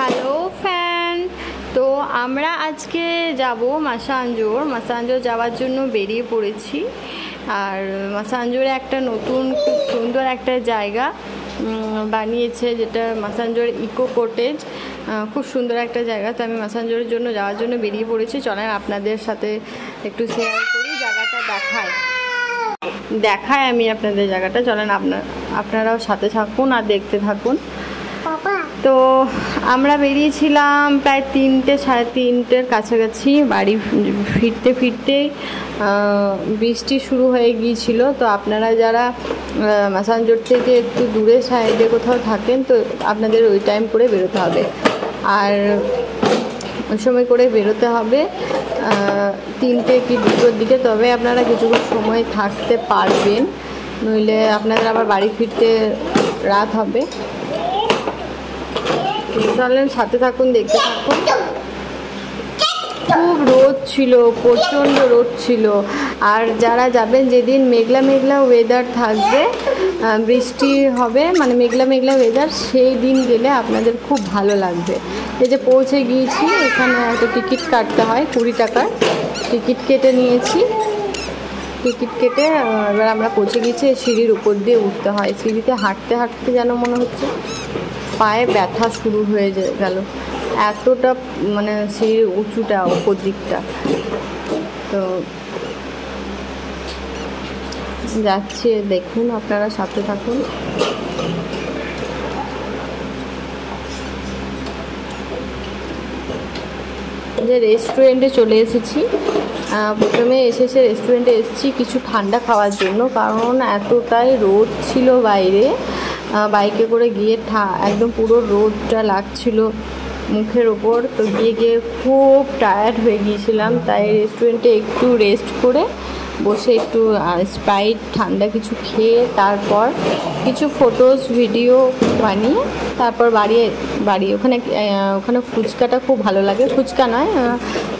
Hello fan. তো আমরা আজকে যাব মাসাঞ্জোর যাওয়ার জন্য বেরিয়ে পড়েছি। আর মাসাঞ্জোরে একটা নতুন খুব সুন্দর একটা জায়গা বানিয়েছে, যেটা মাসাঞ্জোর ইকো কটেজ। খুব সুন্দর একটা জায়গা। তো আমি মাসাঞ্জোরের জন্য যাওয়ার জন্য বেরিয়ে পড়েছি। চলেন আপনাদের সাথে একটু শেয়ার করি, জায়গাটা দেখায় আমি আপনাদের জায়গাটা। চলেন আপনারাও সাথে থাকুন আর দেখতে থাকুন। তো আমরা বেরিয়েছিলাম প্রায় 3টে সাড়ে 3টের কাছাকাছি। বাড়ি ফিরতে বৃষ্টি শুরু হয়ে গিয়েছিল। তো আপনারা যারা মাসাঞ্জোর থেকে একটু দূরে সাইডে কোথাও থাকেন, তো আপনাদের ওই টাইম করে বেরোতে হবে। আর ওই সময় করে বেরোতে হবে 3টে কি 2টোর দিকে, তবে আপনারা কিছুক্ষণ সময় থাকতে পারবেন, নইলে আপনাদের আবার বাড়ি ফিরতে রাত হবে। চলেন সাথে থাকুন, দেখতে থাকুন। খুব রোদ ছিল, প্রচণ্ড রোদ ছিল। আর যারা যাবেন যেদিন মেঘলা ওয়েদার থাকবে, বৃষ্টি হবে, মানে মেঘলা ওয়েদার, সেই দিন গেলে আপনাদের খুব ভালো লাগবে। এই যে পৌঁছে গিয়েছি, এখানে একটা টিকিট কাটতে হয়, 20 টাকার টিকিট কেটে নিয়েছি। টিকিট কেটে এবার আমরা পৌঁছে গিয়েছি। সিঁড়ির উপর দিয়ে উঠতে হয়। সিঁড়িতে হাঁটতে যেন মনে হচ্ছে পায়ে ব্যথা শুরু হয়ে গেল, এতটা মানে সিঁড়ির উঁচুটা উপর দিকটা। তো যাচ্ছে, দেখুন, আপনারা সাথে থাকুন। যে রেস্টুরেন্টে চলে এসেছি। প্রথমে এসে রেস্টুরেন্টে এসেছি কিছু ঠান্ডা খাওয়ার জন্য, কারণ এতটাই রোদ ছিল বাইরে। বাইকে করে গিয়ে একদম পুরো রোদটা লাগছিল মুখের ওপর। তো গিয়ে খুব টায়ার্ড হয়ে গিয়েছিলাম, তাই রেস্টুরেন্টে একটু রেস্ট করে বসে একটু স্প্রাইট ঠান্ডা কিছু খেয়ে তারপর কিছু ফটোস ভিডিও বানিয়ে তারপর বাড়ি ওখানে ফুচকাটা খুব ভালো লাগে। ফুচকা নয়,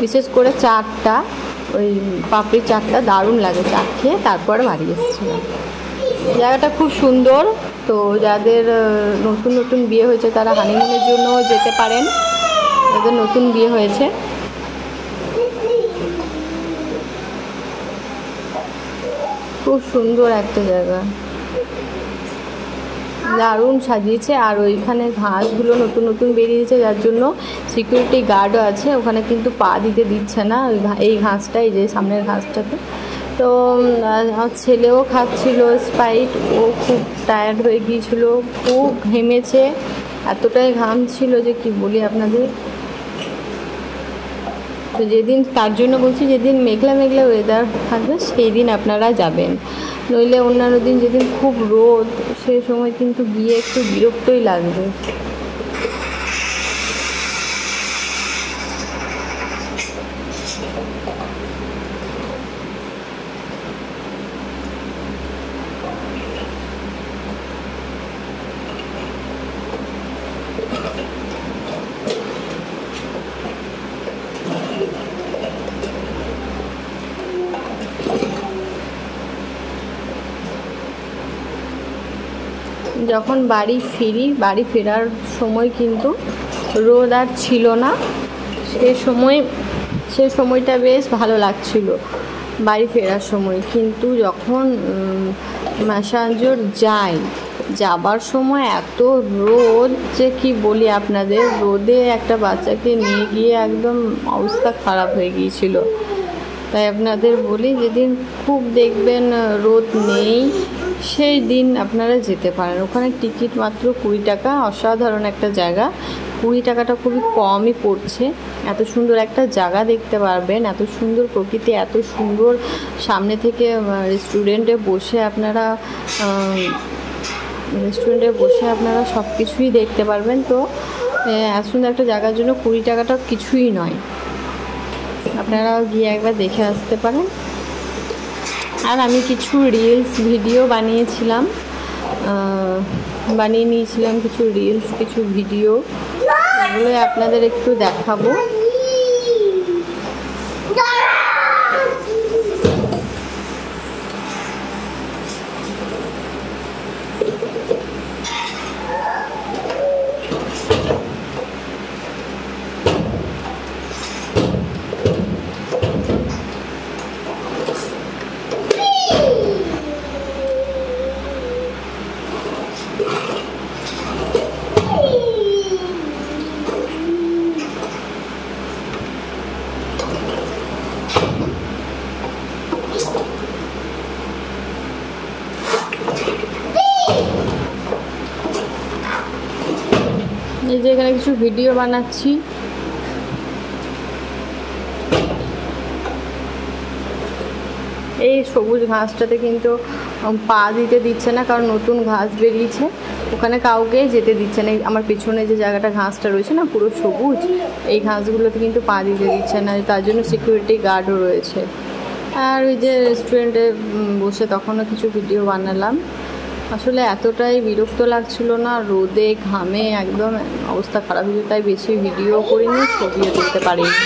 বিশেষ করে চাটটা, ওই পাপড়ি চাটটা দারুণ লাগে। চাট খেয়ে তারপর বাড়ি এসেছিলাম। জায়গাটা খুব সুন্দর। তো যাদের নতুন বিয়ে হয়েছে তারা হানিমুনের জন্য যেতে পারেন, যাদের নতুন বিয়ে হয়েছে। খুব সুন্দর একটা জায়গা, দারুণ সাজিয়েছে। আর ওইখানে ঘাসগুলো নতুন বেরিয়েছে, যার জন্য সিকিউরিটি গার্ডও আছে। ওখানে কিন্তু পা দিতে দিচ্ছে না এই ঘাসটাই, যে সামনের ঘাসটাতে। তো ছেলেও খাচ্ছিল স্প্রাইট, ও খুব টায়ার্ড হয়ে গিয়েছিল, খুব ঘেমেছে, এতটাই ঘাম ছিল যে কি বলি আপনাদের। তো তার জন্য বলছি, যেদিন মেঘলা ওয়েদার থাকবে সেই দিন আপনারা যাবেন, নইলে অন্যান্য দিন যেদিন খুব রোদ, সেই সময় কিন্তু গিয়ে একটু বিরক্তই লাগবে। যখন বাড়ি ফেরার সময় কিন্তু রোদ আর ছিল না। সে সময়টা বেশ ভালো লাগছিল বাড়ি ফেরার সময়। কিন্তু যখন মাসাঞ্জোর যাবার সময় এত রোদ যে কি বলি আপনাদের। রোদে একটা বাচ্চাকে নিয়ে গিয়ে একদম অবস্থা খারাপ হয়ে গিয়েছিল। তাই আপনাদের বলি, যেদিন খুব দেখবেন রোদ নেই, সেই দিন আপনারা যেতে পারেন। ওখানে টিকিট মাত্র 20 টাকা। অসাধারণ একটা জায়গা, 20 টাকাটা খুবই কমই পড়ছে। এত সুন্দর একটা জায়গা দেখতে পারবেন, এত সুন্দর প্রকৃতি, এত সুন্দর সামনে থেকে রেস্টুরেন্টে বসে আপনারা সব কিছুই দেখতে পারবেন। তো এত সুন্দর একটা জায়গার জন্য 20 টাকাটা কিছুই নয়। আপনারাও গিয়ে একবার দেখে আসতে পারেন। আর আমি কিছু রিলস ভিডিও বানিয়ে নিয়েছিলাম কিছু রিলস, কিছু ভিডিও, এগুলো আপনাদের একটু দেখাবো। যে এখানে কিছু ভিডিও বানাচ্ছি। এই সবুজ ঘাসটাতে কিন্তু পা দিতে দিচ্ছে না, কারণ নতুন ঘাস বেরিয়েছে, ওখানে কাউকে যেতে দিচ্ছে না। আমার পেছনে যে জায়গাটা ঘাসটা রয়েছে না পুরো সবুজ, এই ঘাসগুলোতে কিন্তু পা দিতে দিচ্ছে না, তার জন্য সিকিউরিটি গার্ডও রয়েছে। আর ওই যে রেস্টুরেন্টে বসে তখনও কিছু ভিডিও বানালাম। আসলে এতটাই বিরক্ত লাগছিল না, রোদে ঘামে একদম অবস্থা খারাপ হয়েছে, তাই বেশি ভিডিও করিনি, ছবিও তুলতে পারিনি।